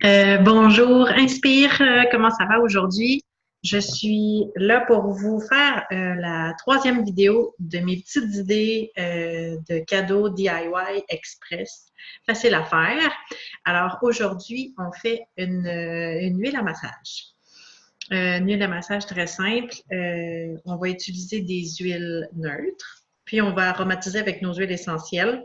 Bonjour, Inspire, comment ça va aujourd'hui? Je suis là pour vous faire la troisième vidéo de mes petites idées de cadeaux DIY Express, facile à faire. Alors aujourd'hui, on fait une huile à massage. Une huile à massage très simple. On va utiliser des huiles neutres, puis on va aromatiser avec nos huiles essentielles.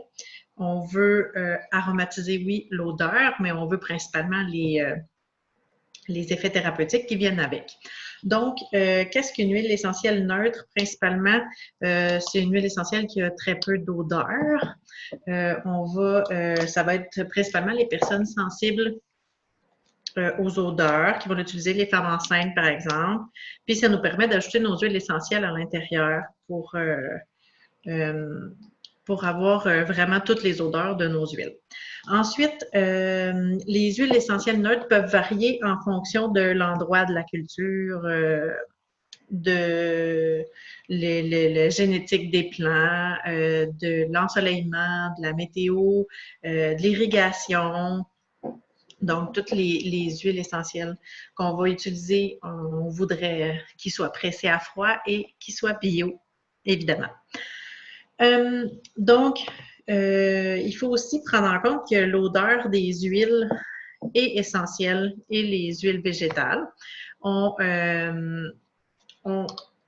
On veut aromatiser, oui, l'odeur, mais on veut principalement les effets thérapeutiques qui viennent avec. Donc, qu'est-ce qu'une huile essentielle neutre? Principalement, c'est une huile essentielle qui a très peu d'odeur. Ça va être principalement les personnes sensibles aux odeurs qui vont l'utiliser, les femmes enceintes, par exemple. Puis, ça nous permet d'ajouter nos huiles essentielles à l'intérieur euh, pour avoir vraiment toutes les odeurs de nos huiles. Ensuite, les huiles essentielles neutres peuvent varier en fonction de l'endroit de la culture, de la génétique des plants, de l'ensoleillement, de la météo, de l'irrigation. Donc, toutes les huiles essentielles qu'on va utiliser, on voudrait qu'ils soient pressés à froid et qu'ils soient bio, évidemment. Donc, il faut aussi prendre en compte que l'odeur des huiles est essentielle et les huiles végétales ont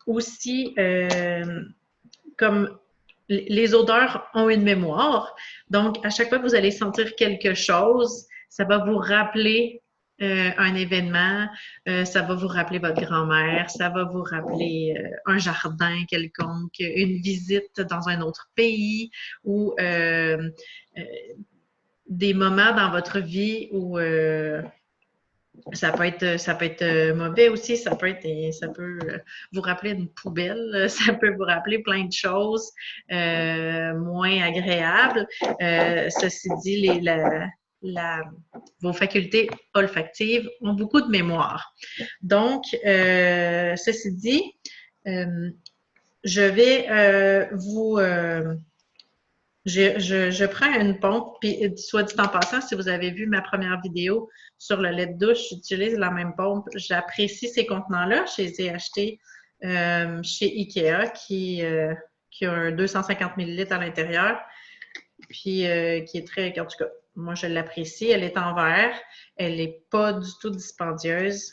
aussi, comme les odeurs ont une mémoire. Donc, à chaque fois que vous allez sentir quelque chose, ça va vous rappeler un événement, ça va vous rappeler votre grand-mère, ça va vous rappeler un jardin quelconque, une visite dans un autre pays ou des moments dans votre vie où ça peut être mauvais aussi, ça peut vous rappeler une poubelle, ça peut vous rappeler plein de choses moins agréables. Ceci dit, vos facultés olfactives ont beaucoup de mémoire. Donc, ceci dit, euh, je vais je prends une pompe, puis soit dit en passant, si vous avez vu ma première vidéo sur le lait de douche, j'utilise la même pompe. J'apprécie ces contenants-là. Je les ai achetés chez Ikea qui a un 250 millilitres à l'intérieur, puis qui est très, en tout cas, moi je l'apprécie. Elle est en verre. Elle n'est pas du tout dispendieuse.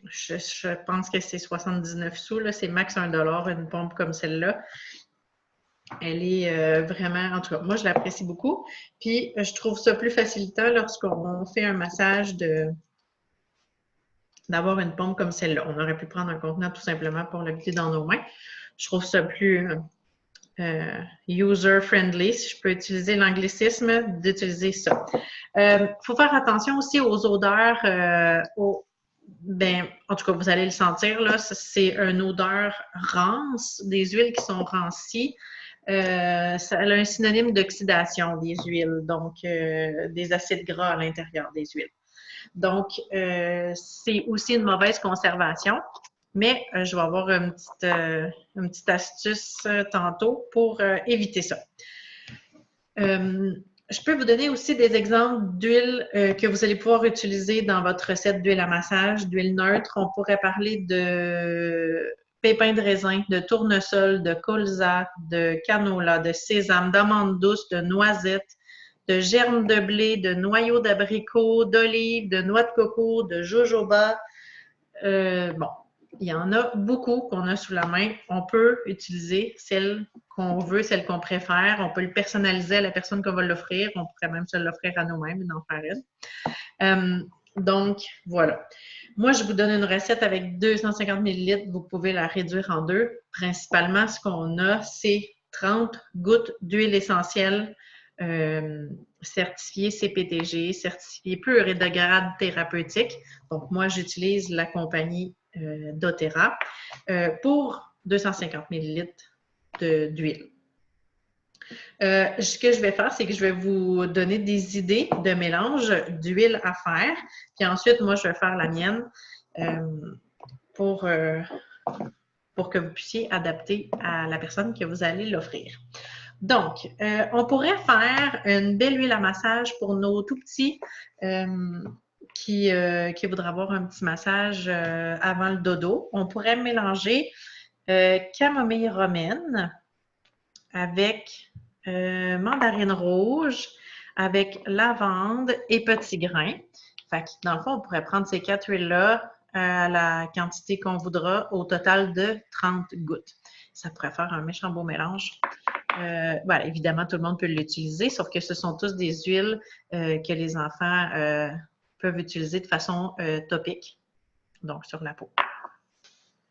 Je pense que c'est 79 sous, c'est max 1 $, une pompe comme celle-là. Elle est vraiment, en tout cas, moi, je l'apprécie beaucoup. Puis, je trouve ça plus facilitant lorsqu'on fait un massage d'avoir une pompe comme celle-là. On aurait pu prendre un contenant tout simplement pour l'habiter dans nos mains. Je trouve ça plus user-friendly, si je peux utiliser l'anglicisme, d'utiliser ça. Faut faire attention aussi aux odeurs, ben, en tout cas, vous allez le sentir, là, c'est une odeur rance, des huiles qui sont rancies. Ça a un synonyme d'oxydation des huiles, donc des acides gras à l'intérieur des huiles. Donc, c'est aussi une mauvaise conservation, mais je vais avoir une petite astuce tantôt pour éviter ça. Je peux vous donner aussi des exemples d'huiles que vous allez pouvoir utiliser dans votre recette d'huile à massage, d'huile neutre. On pourrait parler de pépins de raisin, de tournesol, de colza, de canola, de sésame, d'amandes douces, de noisettes, de germes de blé, de noyaux d'abricot, d'olive, de noix de coco, de jojoba. Bon, il y en a beaucoup qu'on a sous la main. On peut utiliser celle qu'on veut, celle qu'on préfère. On peut le personnaliser à la personne qu'on va l'offrir. On pourrait même se l'offrir à nous-mêmes et en faire une. Donc, voilà. Moi, je vous donne une recette avec 250 millilitres. Vous pouvez la réduire en deux. Principalement, ce qu'on a, c'est 30 gouttes d'huile essentielle certifiée CPTG, certifiée pure et de grade thérapeutique. Donc, moi, j'utilise la compagnie doTERRA pour 250 millilitres d'huile. Ce que je vais faire, c'est que je vais vous donner des idées de mélange d'huile à faire. Puis ensuite, moi, je vais faire la mienne pour que vous puissiez adapter à la personne que vous allez l'offrir. Donc, on pourrait faire une belle huile à massage pour nos tout petits qui voudrait avoir un petit massage avant le dodo, on pourrait mélanger camomille romaine avec mandarine rouge, avec lavande et petits grains. Fait que, dans le fond, on pourrait prendre ces 4 huiles-là à la quantité qu'on voudra, au total de 30 gouttes. Ça pourrait faire un méchant beau mélange. Voilà, évidemment, tout le monde peut l'utiliser, sauf que ce sont tous des huiles que les enfants peuvent utiliser de façon topique, donc sur la peau.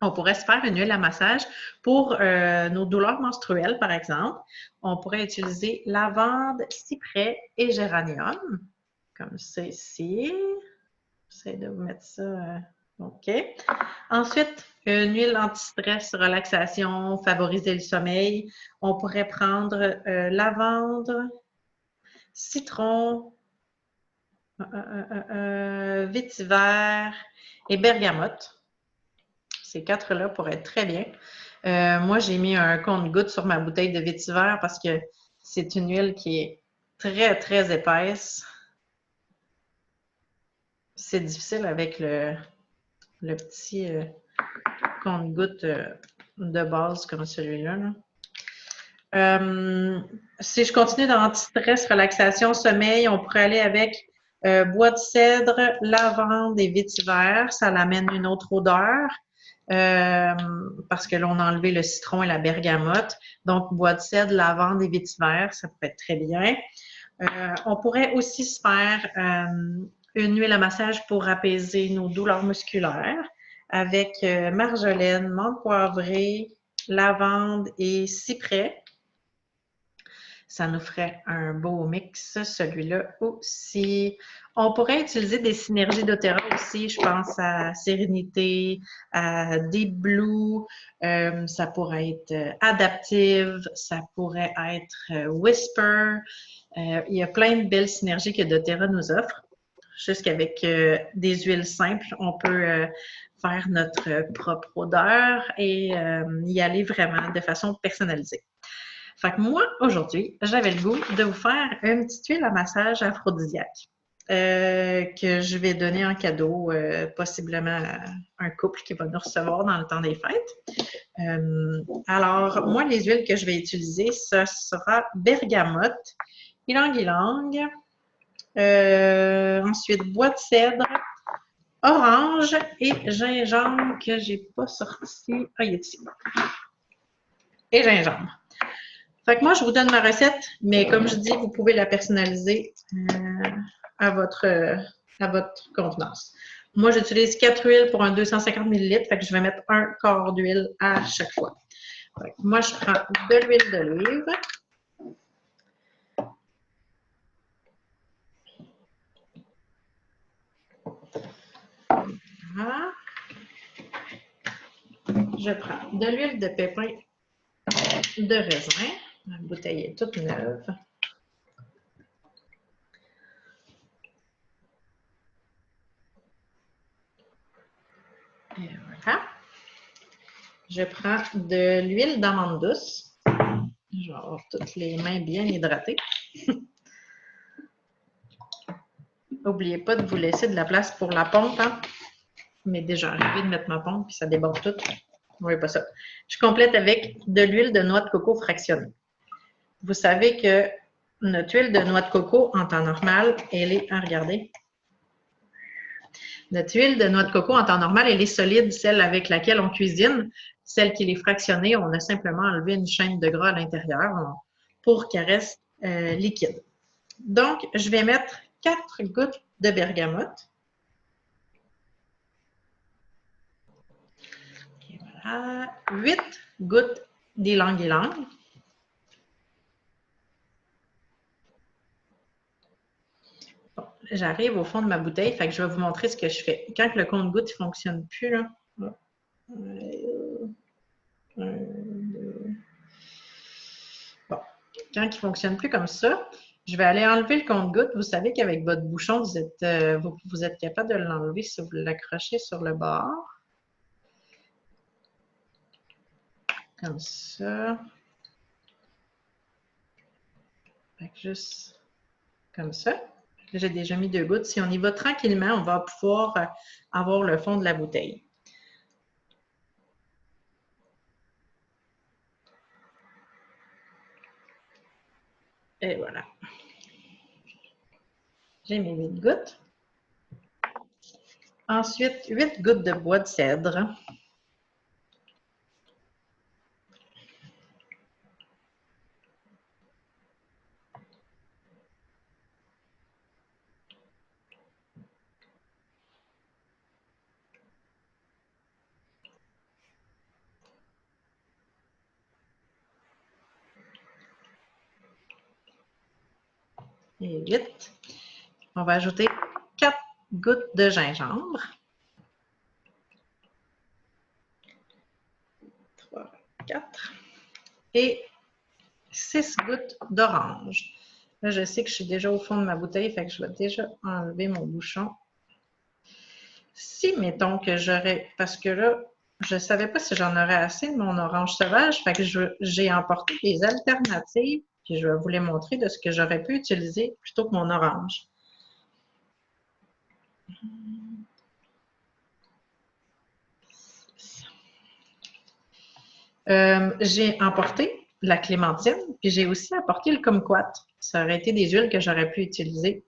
On pourrait se faire une huile à massage pour nos douleurs menstruelles, par exemple. On pourrait utiliser lavande, cyprès et géranium, comme ça ici. J'essaie de vous mettre ça. OK. Ensuite, une huile anti-stress, relaxation, favoriser le sommeil. On pourrait prendre lavande, citron, vétiver et bergamote. Ces 4-là pourraient être très bien. Moi, j'ai mis un compte-gouttes sur ma bouteille de vétiver parce que c'est une huile qui est très, très épaisse. C'est difficile avec le petit compte-gouttes de base comme celui-là. Si je continue dans anti-stress, relaxation, sommeil, on pourrait aller avec bois de cèdre, lavande et vétiver. Ça l'amène une autre odeur. Parce que là, on a enlevé le citron et la bergamote. Donc, bois de cèdre, lavande et vétiver, ça pourrait être très bien. On pourrait aussi se faire une huile à massage pour apaiser nos douleurs musculaires avec marjolaine, menthe poivrée, lavande et cyprès. Ça nous ferait un beau mix, celui-là aussi. On pourrait utiliser des synergies doTERRA aussi, je pense à Sérénité, à Deep Blue, ça pourrait être Adaptive, ça pourrait être Whisper. Il y a plein de belles synergies que doTERRA nous offre. Jusqu'avec des huiles simples, on peut faire notre propre odeur et y aller vraiment de façon personnalisée. Fait que moi, aujourd'hui, j'avais le goût de vous faire une petite huile à massage aphrodisiaque que je vais donner en cadeau, possiblement à un couple qui va nous recevoir dans le temps des fêtes. Alors, moi, les huiles que je vais utiliser, ce sera bergamote, ylang-ylang, ensuite bois de cèdre, orange et gingembre que j'ai pas sorti. Ah, il est ici. Et gingembre. Fait que moi, je vous donne ma recette, mais comme je dis, vous pouvez la personnaliser à votre contenance. Moi, j'utilise 4 huiles pour un 250 ml, fait que je vais mettre un quart d'huile à chaque fois. Fait que moi, je prends de l'huile d'olive. Voilà. Je prends de l'huile de pépin de raisin. La bouteille est toute neuve. Et voilà. Je prends de l'huile d'amande douce. Je vais avoir toutes les mains bien hydratées. N'oubliez pas de vous laisser de la place pour la pompe. Hein? Mais déjà arrivé de mettre ma pompe puis ça déborde tout. Vous voyez pas ça. Je complète avec de l'huile de noix de coco fractionnée. Vous savez que notre huile de noix de coco, en temps normal, elle est... Ah, regardez. Notre huile de noix de coco, en temps normal, elle est solide, celle avec laquelle on cuisine. Celle qui est fractionnée, on a simplement enlevé une chaîne de gras à l'intérieur pour qu'elle reste liquide. Donc, je vais mettre 4 gouttes de bergamote. Et voilà. 8 gouttes d'ylang-ylang. Bon, j'arrive au fond de ma bouteille, fait que je vais vous montrer ce que je fais. Quand le compte-gouttes ne fonctionne plus, là. Bon, quand il ne fonctionne plus comme ça, je vais aller enlever le compte-gouttes. Vous savez qu'avec votre bouchon, vous êtes capable de l'enlever si vous l'accrochez sur le bord. Comme ça. Fait que juste comme ça. J'ai déjà mis 2 gouttes. Si on y va tranquillement, on va pouvoir avoir le fond de la bouteille. Et voilà. J'ai mis 8 gouttes. Ensuite, 8 gouttes de bois de cèdre. Et 8. On va ajouter 4 gouttes de gingembre. 3, 4. Et 6 gouttes d'orange. Là, je sais que je suis déjà au fond de ma bouteille, fait que je vais déjà enlever mon bouchon. Si, mettons que j'aurais... Parce que là, je ne savais pas si j'en aurais assez de mon orange sauvage, fait que j'ai emporté des alternatives, puis je vais vous les montrer de ce que j'aurais pu utiliser plutôt que mon orange. J'ai emporté la clémentine, puis j'ai aussi apporté le kumquat. Ça aurait été des huiles que j'aurais pu utiliser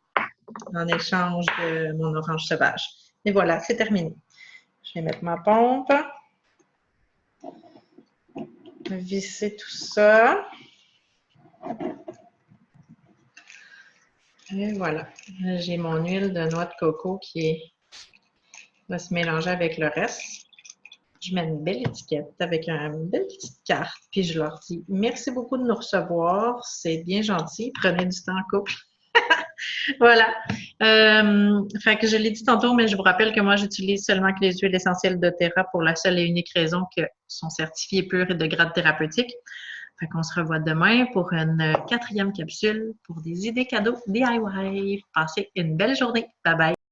en échange de mon orange sauvage. Et voilà, c'est terminé. Je vais mettre ma pompe, visser tout ça. Et voilà, j'ai mon huile de noix de coco va se mélanger avec le reste. Je mets une belle étiquette avec une belle petite carte, puis je leur dis merci beaucoup de nous recevoir, c'est bien gentil, prenez du temps en couple. Voilà. Fait que je l'ai dit tantôt, mais je vous rappelle que moi, j'utilise seulement que les huiles essentielles doTERRA pour la seule et unique raison qu'elles sont certifiées pures et de grade thérapeutique. Fait qu'on se revoit demain pour une 4e capsule pour des idées cadeaux DIY. Passez une belle journée. Bye bye.